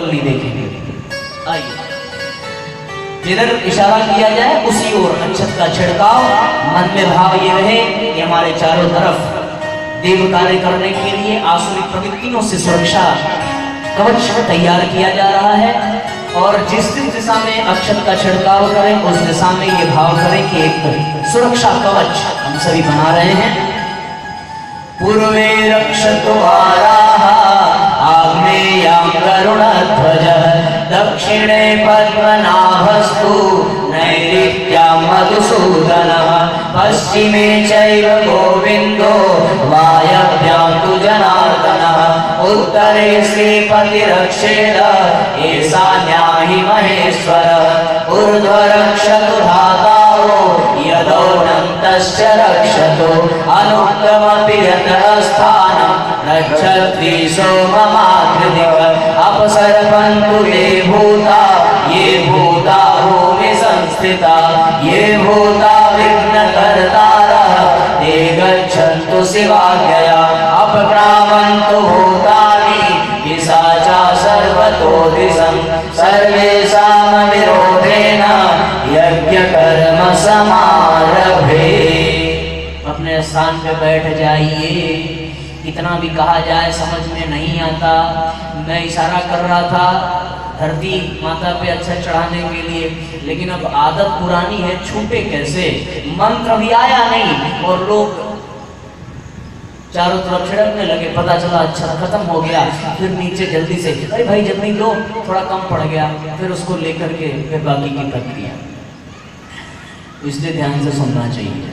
अगली देखेंगे। आइए, जिधर इशारा किया जाए उसी ओर अक्षत का छिड़काव। मन में भाव ये रहे कि हमारे चारों तरफ देव कार्य करने के लिए आसुरी प्रवृत्तियों से सुरक्षा कवच तैयार किया जा रहा है। और जिस दिशा में अक्षत का छिड़काव करें उस दिशा में ये भाव करें कि एक सुरक्षा कवच हम सभी बना रहे हैं। पूर्वे रक्षतु वाराः आग्नेयां गरुडध्वज दक्षिणे पद्मनाभस्तु नैऋत्यां मधुसूदनः पश्चिमे चैव गोविन्दो वायव्यां तु जनार्दनः उत्तरे श्रीपतिरक्षेद ईशान्यां हि महेश्वरः ऊर्ध्वरक्षतु धातारो यदोऽनन्तश्च रक्षतु अनुक्तमपि यतः स्थानं रक्षति सोममाकृतिक अपसर्पन्तु ये भूता भूमि संस्थिता ये भूता विघ्नकर्तारः ते गच्छन्तु शिवाज्ञया अपक्रामन्तु भूतानि पिशाचा सर्वतो दिशं सर्वेषां विरोधेन यज्ञकर्म समारभे। अपने स्थान पे बैठ जाइए। कितना भी कहा जाए समझ में नहीं आता। मैं इशारा कर रहा था धरती माता पे अच्छा चढ़ाने के लिए, लेकिन अब आदत पुरानी है, छूटे कैसे। मंत्र भी आया नहीं और लोग चारों तरफ छिड़कने लगे। पता चला अच्छा खत्म हो गया। फिर नीचे जल्दी से अरे भाई जल्दी लो, थोड़ा कम पड़ गया। फिर उसको लेकर के फिर बाकी की प्रक्रिया। इसलिए ध्यान से सुनना चाहिए।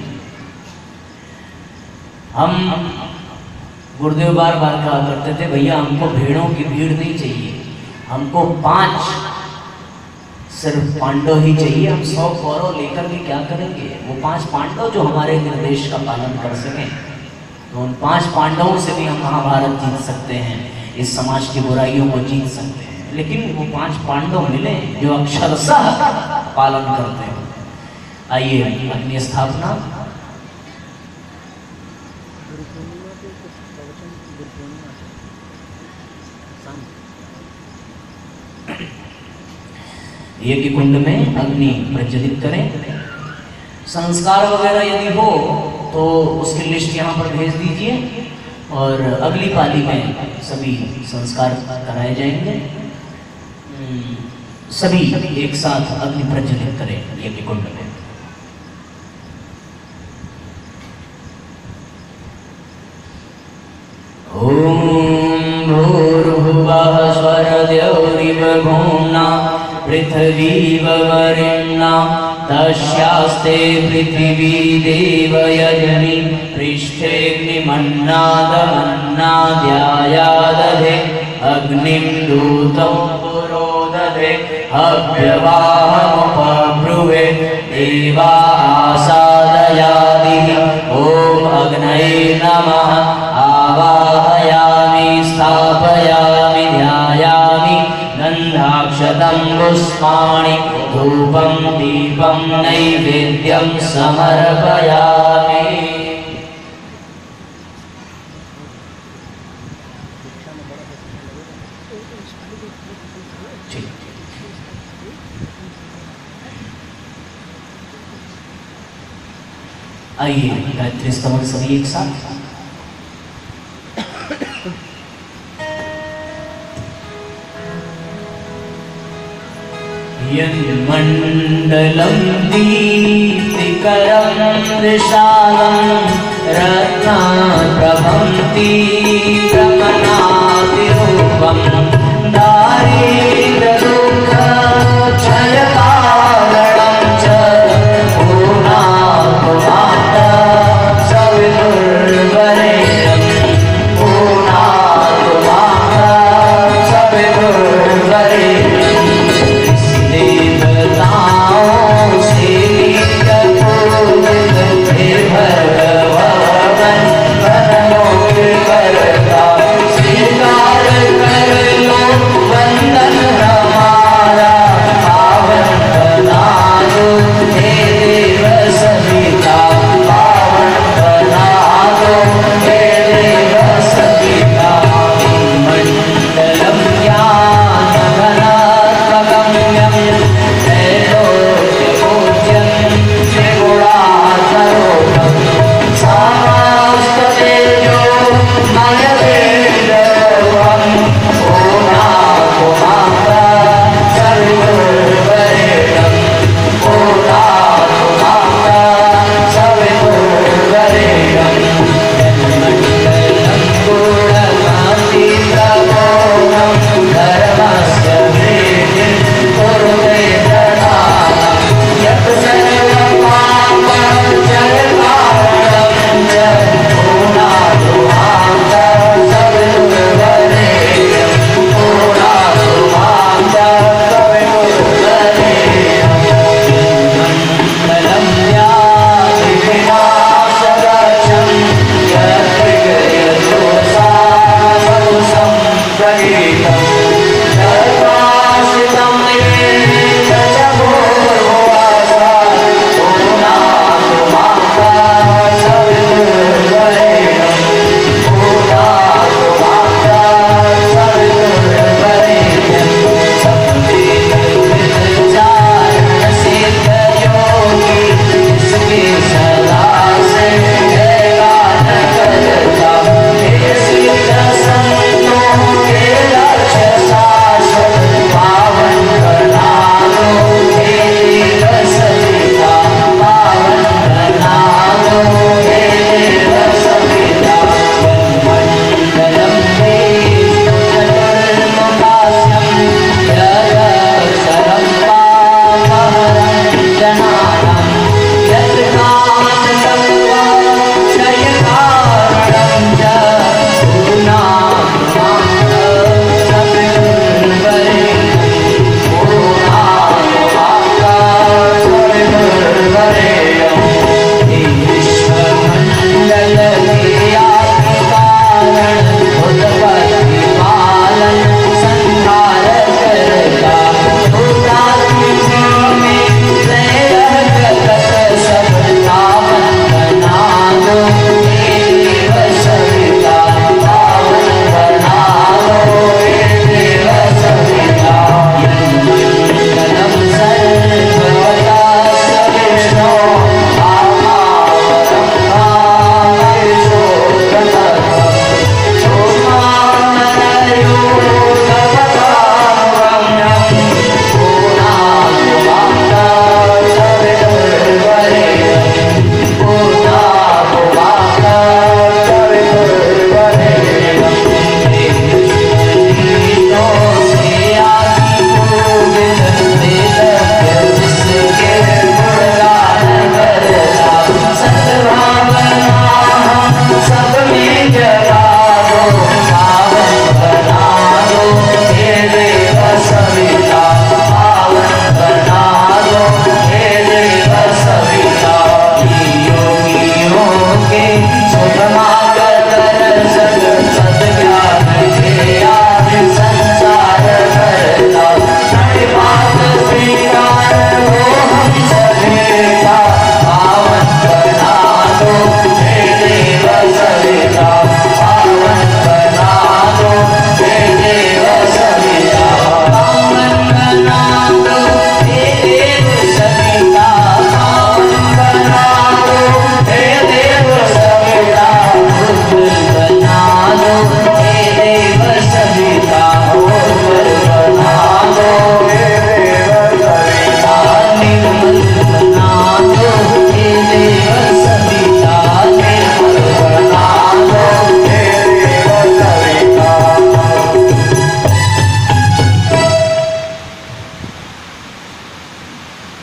हम गुरुदेव बार बार कहा करते थे भैया हमको भेड़ों की भीड़ नहीं चाहिए, हमको 5 सिर्फ पांडव ही चाहिए। हम 100 कौरव लेकर के क्या करेंगे। वो 5 पांडव जो हमारे निर्देश का पालन कर सकें, तो उन 5 पांडवों से भी हम महाभारत जीत सकते हैं, इस समाज की बुराइयों को जीत सकते हैं। लेकिन वो 5 पांडव मिले जो अक्षरशः पालन करते हैं। आइए अपनी स्थापना। यज्ञ कुंड में अग्नि प्रज्वलित करें। संस्कार वगैरह यदि हो तो उसकी लिस्ट यहाँ पर भेज दीजिए और अगली पाली में सभी संस्कार कराए जाएंगे। सभी एक साथ अग्नि प्रज्वलित करें यज्ञ कुंड में। ओम भूर्भुवः स्वरद्यौरिव भूम्ना पृथ्वीव वरेण्या तस्यास्ते पृथिवी देवयजनि पृष्ठेऽग्निमन्नादमन्नाद्यायादधे अग्निं दूतं पुरोदधे हव्यवाहमुपब्रुवे देवा आसादयादिः। ॐ अग्नये नमः आवाहयामि स्थापयामि ध्यायामि गन्धाक्षतं पुष्पाणि धूपं दीपं नैवेद्यं समर्पयामि। आइए गायत्री स्तवन सभी एक साथ। यन्मण्डलं दीप्तिकरं विशालं रत्नप्रभं तीव्रमनातिरूपं दारिद्र्यदुःखक्षयकारणं च पूर्णात्माता सवितुर्वरेण्यं पूर्णात्माता सवितुर्वरेण्यं। मंडलम ज्ञान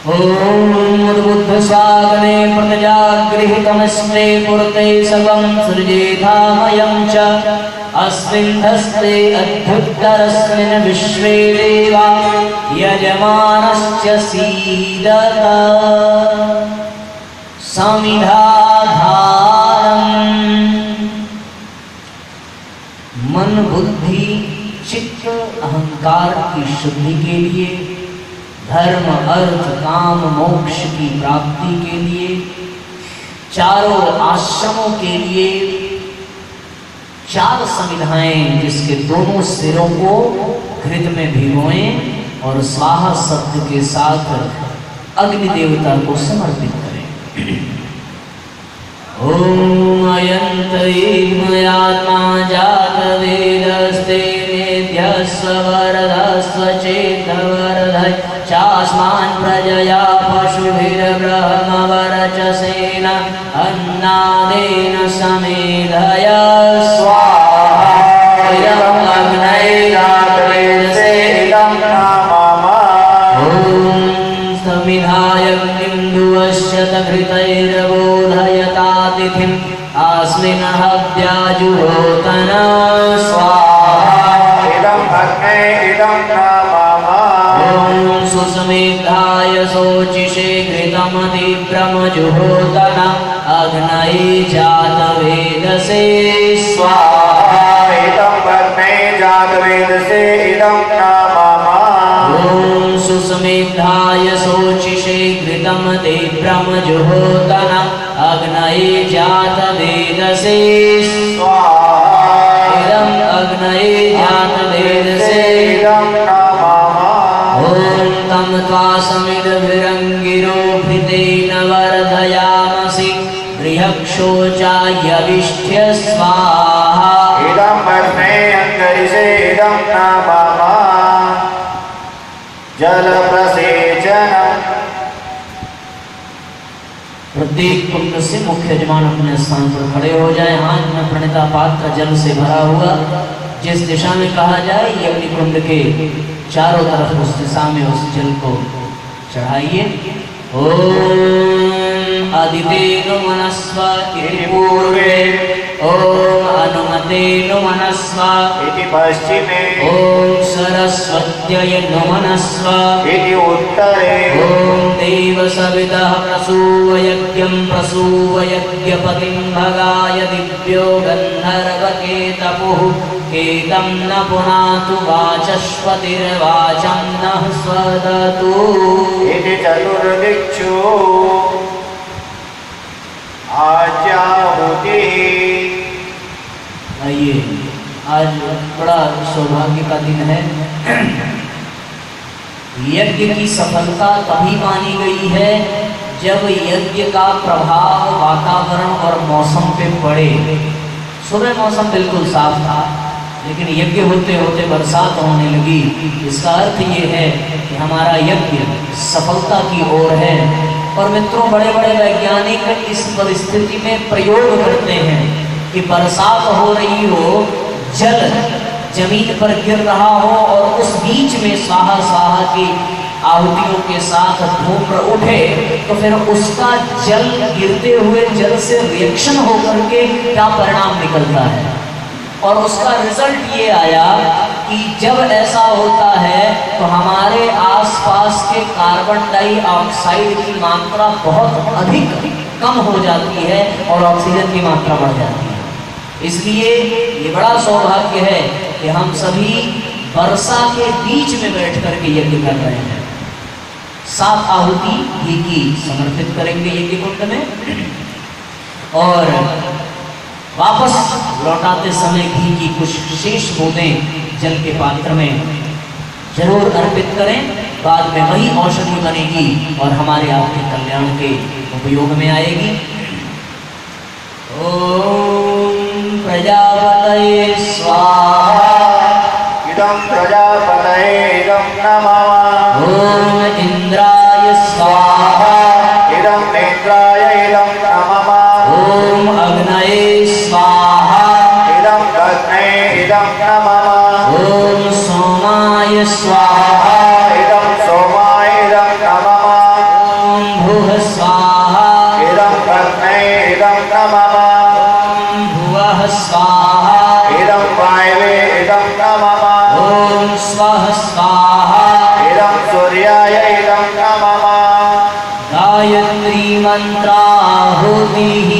ओम उद्बुद्ध स्वागने प्रजागृहीतमस्ते पुरते सर्वं सृजेथामयं च अस्मिन् हस्ते अद्भुतरस्मिन् विश्वे देवा यजमानस्य सीदत समिधाधारम्। मन बुद्धि चित्त अहंकार की शुद्धि के लिए, धर्म अर्थ काम मोक्ष की प्राप्ति के लिए, चारों आश्रमों के लिए चार समिधाएं, जिसके दोनों सिरों को घृत में भिगोएं और स्वाहा शब्द के साथ अग्नि देवता को समर्पित करें। ओम अयंतयेमयात्मा जात वेदस्ते मेध्यस्वरदस्व चेतवरधय चास्मान् प्रजया पशुभिर्ब्रह्मवरचसेन अन्नादेन समेधय स्वाहा। इदम् अग्नये रात्रेसे इदं नाममा। ओम समिधायग्निन्दुवस्य घृतैर्बोधयतातिथिम् अस्मिन् हव्याजुहोतन स्वाहा। इदम् अग्नये इदं नाममा। ओम सुसमेधाय शोचिषे घृतमतिभ्रमजुहोतन अग्नये जातवेदसे स्वाहा। इदम् अग्नये जातवेदसे इदं नाममा। ओम सुसमेधाय शोचिषे घृतमतिभ्रमजुहोतन अग्नये जातवेदसे स्वाहा। इदम् अग्नये जातवेदसे इदं नाममा। ओम तं त्वा समिधभिरङ्गिरोभितेन वर्धयामसि बृहक्षोचायविष्ठ्य स्वाहा। इदम् अग्नये अङ्गरिषे इदं नाममा। जलप्रसेचनम्। प्रत्येक कुंड से मुख्य यजमान अपने स्थान पर खड़े हो जाए। हाथ में प्रणिता पात्र जल से भरा हुआ जिस दिशा में कहा जाए, यज्ञ कुंड के चारों तरफ उस दिशा में उस जल को चढ़ाइए। ओम आदितेनो मनस्व इति पूर्वे, ओम अनुमते नो मनस्व इति पश्चिमे, ओम सरस्वत्यै नो मनस्व इति उत्तरे, ओम देव सवितः प्रसूवयज्ञं प्रसूवयज्ञपतिं भगाय दिव्यो गन्धर्वकेतपुः केतं न पुनातु वाचस्पतिर्वाचं नः स्वदतु इति चतुर्दिक्षु आज्याहुतिः। आइए, आज बड़ा सौभाग्य का दिन है। यज्ञ की सफलता तभी मानी गई है जब यज्ञ का प्रभाव वातावरण और मौसम पे पड़े। सुबह मौसम बिल्कुल साफ था, लेकिन यज्ञ होते होते बरसात होने लगी। इसका अर्थ ये है कि हमारा यज्ञ सफलता की ओर है। और मित्रों, बड़े बड़े वैज्ञानिक इस परिस्थिति में प्रयोग करते हैं कि बरसात हो रही हो, जल जमीन पर गिर रहा हो और उस बीच में स्वाहा स्वाहा की आहुतियों के साथ धूम्र उठे, तो फिर उसका जल गिरते हुए जल से रिएक्शन होकर के क्या परिणाम निकलता है। और उसका रिजल्ट ये आया कि जब ऐसा होता है तो हमारे आसपास के कार्बन डाइऑक्साइड की मात्रा बहुत अधिक कम हो जाती है और ऑक्सीजन की मात्रा बढ़ जाती है। इसलिए ये बड़ा सौभाग्य है कि हम सभी वर्षा के बीच में बैठ करके यज्ञ कर रहे हैं। 7 आहुति घी की समर्पित करेंगे यज्ञ कुंड में, और वापस लौटाते समय घी की कुछ विशेष बूंदें जल के पात्र में जरूर अर्पित करें। बाद में वही औषधि बनेगी और हमारे आपके कल्याण के उपयोग में आएगी। ओम प्रजापतये स्वाहा। इदं प्रजापतये इदं नमः। ओम इंद्राय स्वाहा। इदं इंद्राय इदं नमः। ओम अग्नये स्वाहा। इदं अग्नये इदं नमः। ओम सोमाय स्वाहा। इदं सोमाय इदं नमः। स्वाहा इदं सूर्याय इदं नमः गायत्री मंत्राहुतिः।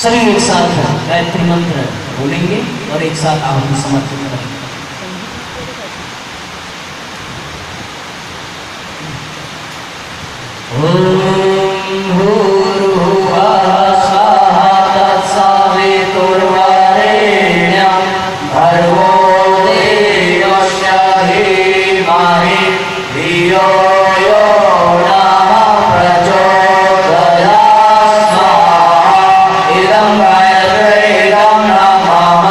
सभी एक साथ गायत्री मंत्र बोलेंगे और एक साथ आहुति समर्पित करेंगे। ओम भूर्भुवः स्वः तत्सवितुर्वरेण्यं भर्गो देवस्य धीमहि धियो यो नः प्रचोदयात् स्वाहा इदं गायत्री इदं नमः।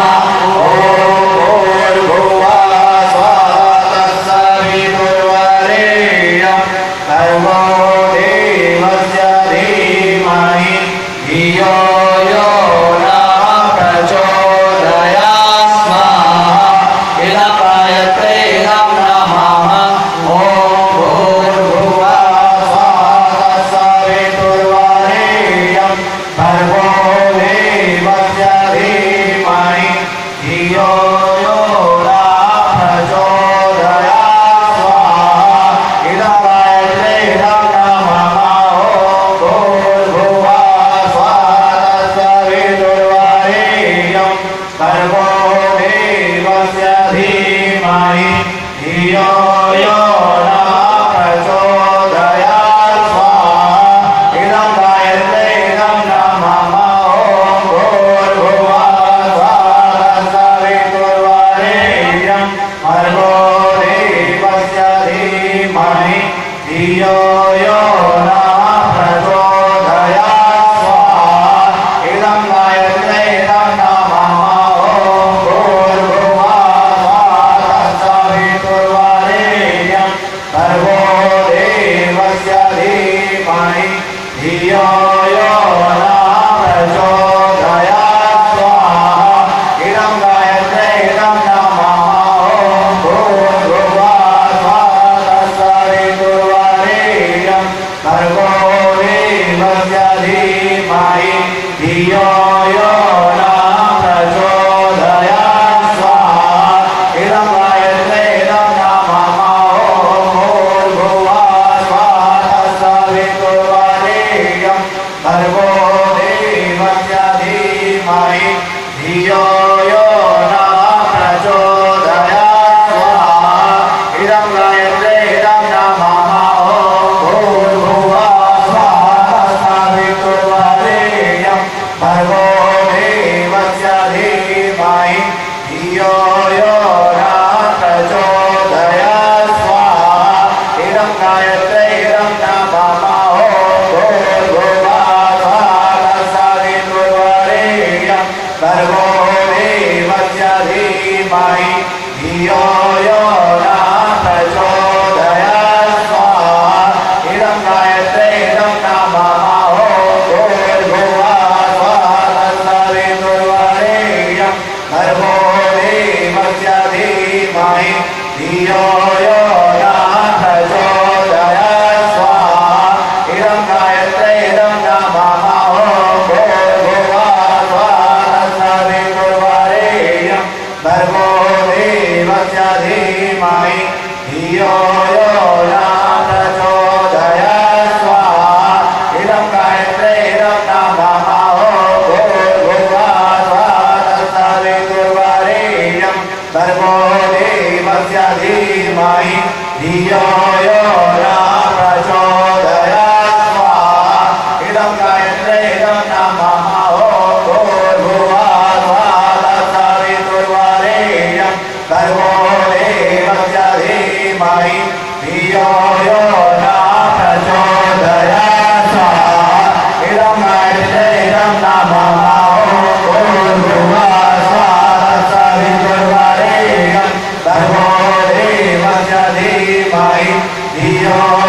Dio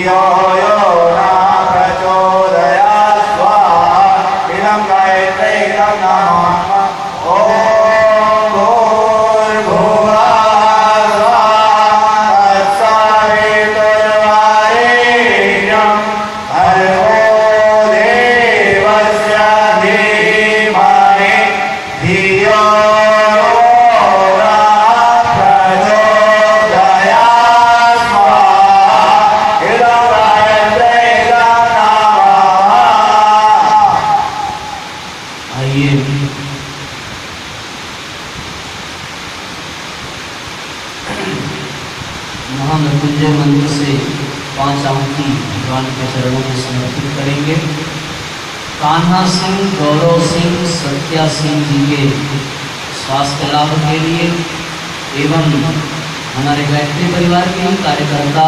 धियो यो न प्रचोदयात् स्वाहा इदं गायत्रे इदं नमः ॐ भूर्भुवः तत्सवितुर्वरेण्यं भर्गो देवस्य धीमहि धियो महामृत्युंजय मंत्र से 5 आहुति भगवान के चरणों में समर्पित करेंगे। कान्हा सिंह, गौरव सिंह, सत्या सिंह जी के स्वास्थ्य लाभ के लिए एवं हमारे गायत्री परिवार के कार्यकर्ता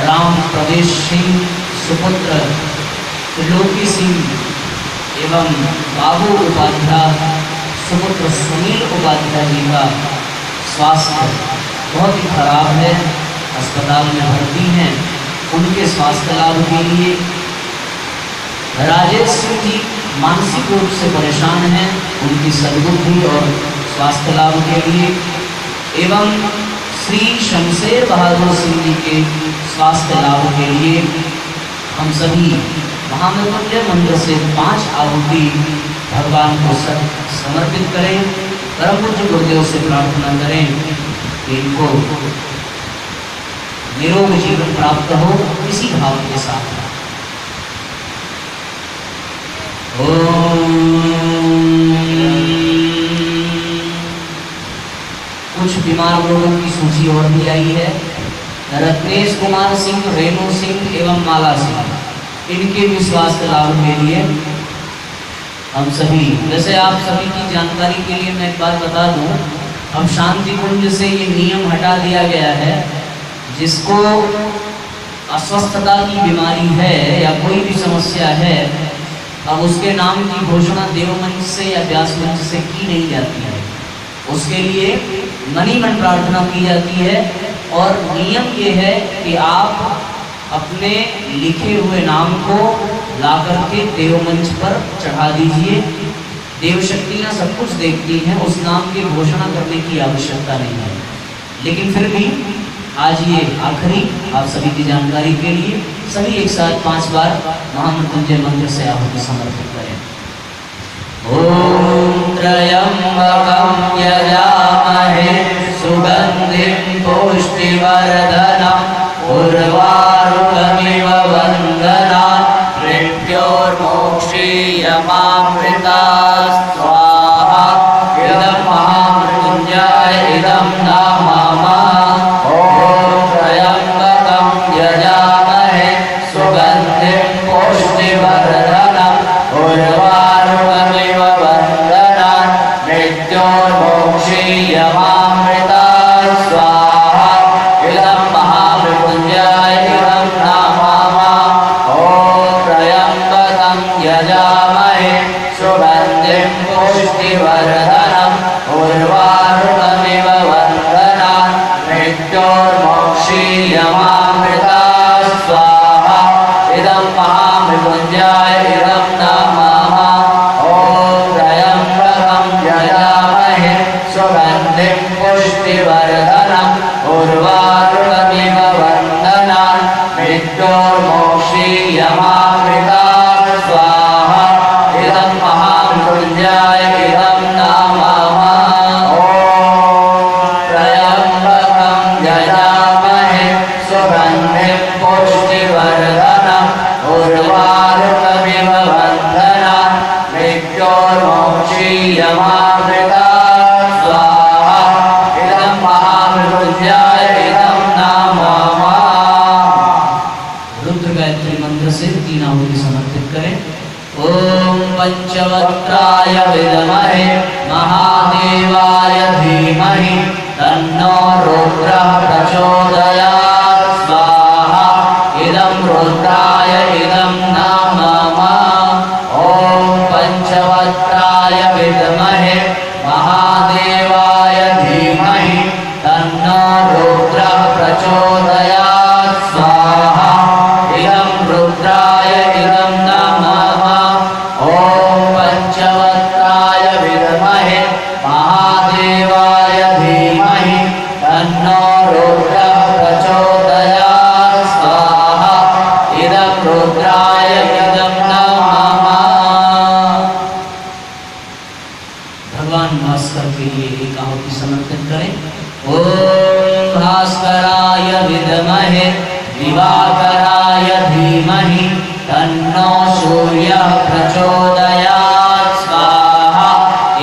राम प्रवेश सिंह, सुपुत्र त्रिलोकी सिंह एवं बाबू उपाध्याय, सुपुत्र सुनील उपाध्याय जी का स्वास्थ्य बहुत ही खराब है, अस्पताल में भर्ती हैं। उनके स्वास्थ्य लाभ के लिए राजेश सिंह जी मानसिक रूप से परेशान हैं, उनकी सद्बुद्धि और स्वास्थ्य लाभ के लिए एवं श्री शमशेर बहादुर सिंह जी के स्वास्थ्य लाभ के लिए हम सभी महामृत्युंजय मंत्र से 5 आहुति भगवान को समर्पित करें। परम पूज्य गुरुदेव से प्रार्थना करें कि इनको निरोग जीवन प्राप्त हो, इसी भाव के साथ। कुछ बीमार लोगों की सूची और भी आई है। रत्नेश कुमार सिंह, रेणु सिंह एवं माला सिंह, इनके भी स्वास्थ्य लाभ के लिए हम सभी, वैसे आप सभी की जानकारी के लिए मैं एक बात बता दूं, अब शांति कुंज से ये नियम हटा दिया गया है, जिसको अस्वस्थता की बीमारी है या कोई भी समस्या है, अब उसके नाम की घोषणा देवमंच से या व्यास मंच से की नहीं जाती है। उसके लिए मनी मन प्रार्थना की जाती है और नियम ये है कि आप अपने लिखे हुए नाम को लाकर के देवमंच पर चढ़ा दीजिए। देव शक्तियाँ सब कुछ देखती हैं, उस नाम की घोषणा करने की आवश्यकता नहीं है। लेकिन फिर भी आज ये आखिरी आप सभी की जानकारी के लिए सभी एक साथ 5 बार महामृत्युंजय मंत्र से आहुति समर्पित करें। ओम त्र्यंबकं यजामहे सुगंधिं पुष्टिवर्धनम् उर्वारुकमिव वन्दनात् मृत्योर्मोक्षीयमामृतात् स्वाहा इदं महामृत्युंजय इदं नमः। ॐ त्र्यंबकं यजामहे सुगंधिं पुष्टिवर्धनम् उर्वारुकमिव वन्दनात् मृत्योर्मोक्षीयमामृतात् स्वाहा इदं महामृत्युंजय इदं नमः। ॐ त्र्यंबकं यजामहे सुगंधिं पुष्टिवर्धनम् उर्वारुकमिव वन्दनात् मृत्योर्मोक्षीयमामृतात् स्वाहा इदं महामृत्युंजय इदं नमः। ॐ त्र्यंबकं यजामहे सुगंधिं पुष्टिवर्धनम् उर्वारुकमिव वन्दनात् मृत्योर्मोक्षीयमामृतात् स्वाहा इदं महामृत्युंजय इदं नमः। ॐ त्र्यंबकं यजामहे सुगंधिं पुष्टिवर्धनम् उर्वारुकमिव वन्दनात् मृत्योर्मोक्षीयमामृतात् स्वाहा इदं महामृत्युंजय इदं नमः। रुद्र गायत्री मंत्र से 3 के लिए एक आहुति समर्पित करें। ओम भास्कराय विद्महे दिवाकराय धीमहि तन्नो सूर्यः प्रचोदयात् स्वाहा।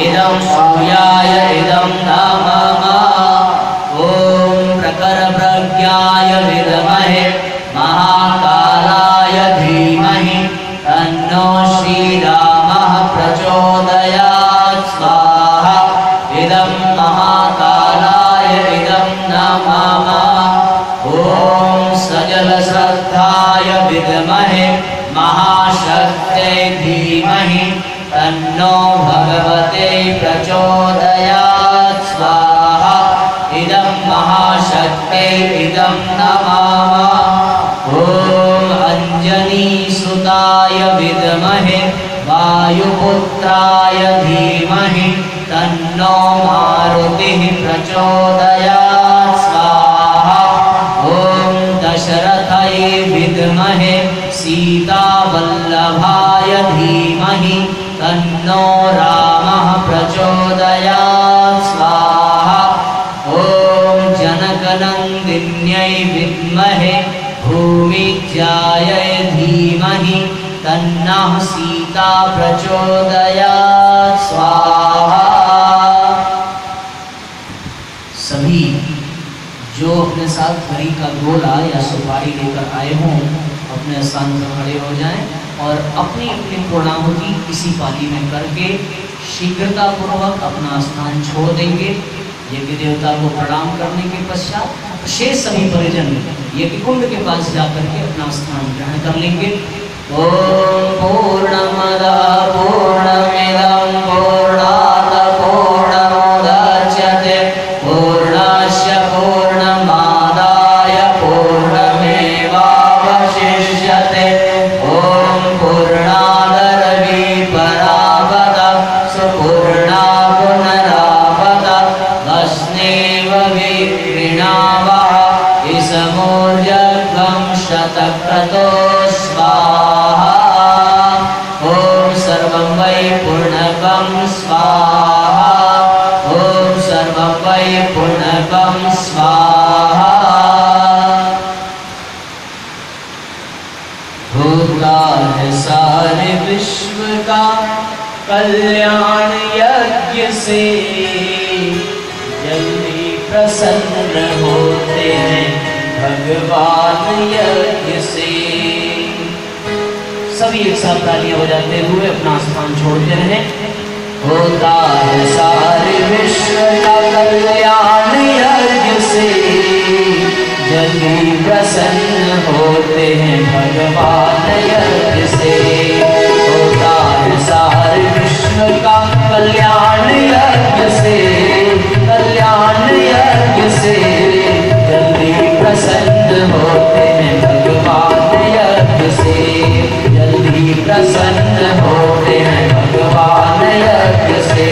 इदं सूर्याय इदं नमः। ओम प्रखर प्रज्ञाय विद्महे महाकालाय धीमहि तन्नो श्रीरामः प्रचोदयात् स्वाहा। इदं महाकालाय इदं नमः। ओम सजल श्रद्धाय विद्महे महाशक्त्यै धीमहि तन्नो भगवते प्रचोदयात् स्वाहा। इदं महाशक्त्यै इदं नमः। ओम अंजनीसुताय विद्महे वायुपुत्राय धीमहि तन्नो मारुतिः प्रचोदयात् स्वाहा। ओम दशरथाय विद्महे सीतावल्लभाय धीमहि तन्नो रामः प्रचोदयात् स्वाहा। ओम जनकनन्दिन्यै विद्महे भूमिज्यायै धीमहि तन्नः सीता प्रचोदयात् स्वाहा। सभी जो अपने साथ घड़ी का गोला या सुपारी लेकर आए हों अपने स्थान पर खड़े हो जाएं और अपनी अपनी पूर्णाहुति इसी पाली में करके शीघ्रता पूर्वक अपना स्थान छोड़ देंगे। यज्ञ देवता को प्रणाम करने के पश्चात शेष सभी परिजन यज्ञ कुंड के पास जाकर के अपना स्थान ग्रहण कर लेंगे। ओम पूर्णमदः पूर्णमिदं पूर्णात् पूर्णमुदच्यते पूर्णस्य पूर्णमादाय पूर्णमेवावशिष्यते। ओम पूर्णादरवि परावत सुपूर्णा पुनरावत वस्नेव विक्रीणावः इसमोर्जघं शतक्रतो स्वाहा। ओम सर्वं वै पूर्णकं स्वाहा। ओम सर्वं वै पूर्णकं स्वाहा। होता है सारे विश्व का कल्याण यज्ञ से जल्दी प्रसन्न होते हैं भगवान यज्ञ से। सभी एक साथ तालियां बजाते हुए अपना स्थान छोड़ते रहें। होता है सारे विश्व का कल्याण यज्ञ से जल्दी प्रसन्न होते हैं भगवान यज्ञ से। होता है सारे विश्व का कल्याण यज्ञ से कल्याण यज्ञ से जल्दी प्रसन्न होते हैं भगवान यज्ञ से जल्दी प्रसन्न होते हैं भगवान यज्ञ से।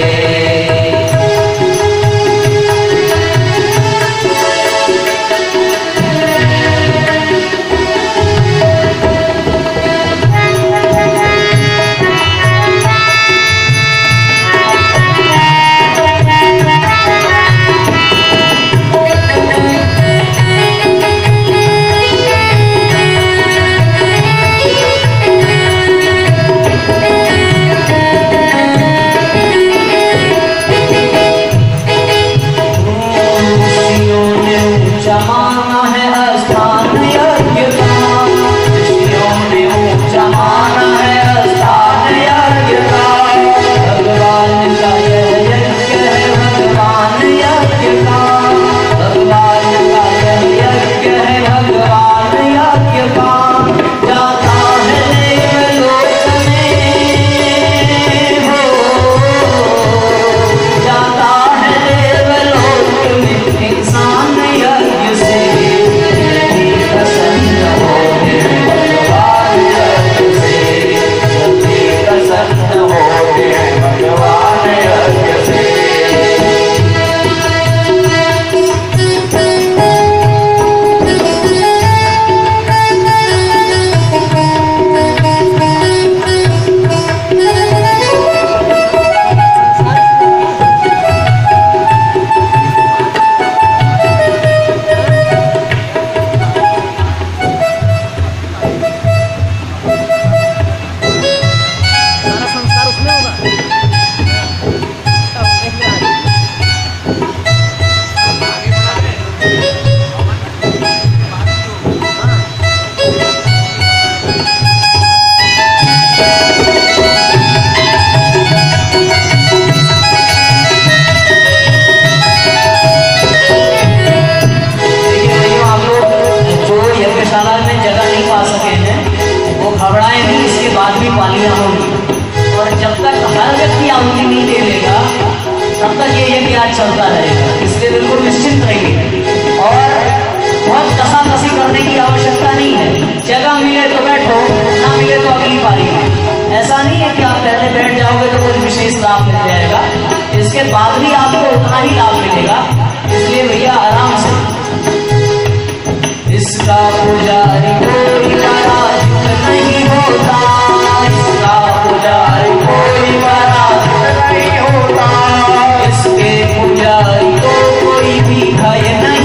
यज्ञ आज चलता रहेगा, इसलिए बिल्कुल निश्चिंत रहिए और बहुत कसाकसी करने की आवश्यकता नहीं है। जगह मिले तो बैठो, ना मिले तो अगली पारी में। ऐसा नहीं है कि आप पहले बैठ जाओगे तो कोई विशेष लाभ मिल जाएगा, इसके बाद भी आपको उतना ही लाभ मिलेगा। इसलिए भैया आराम से। इसका पुजारी कोई पराजित नहीं होता, इसका पुजारी कोई पराजित नहीं होता, इसके पुजारी को कोई भी भय नहीं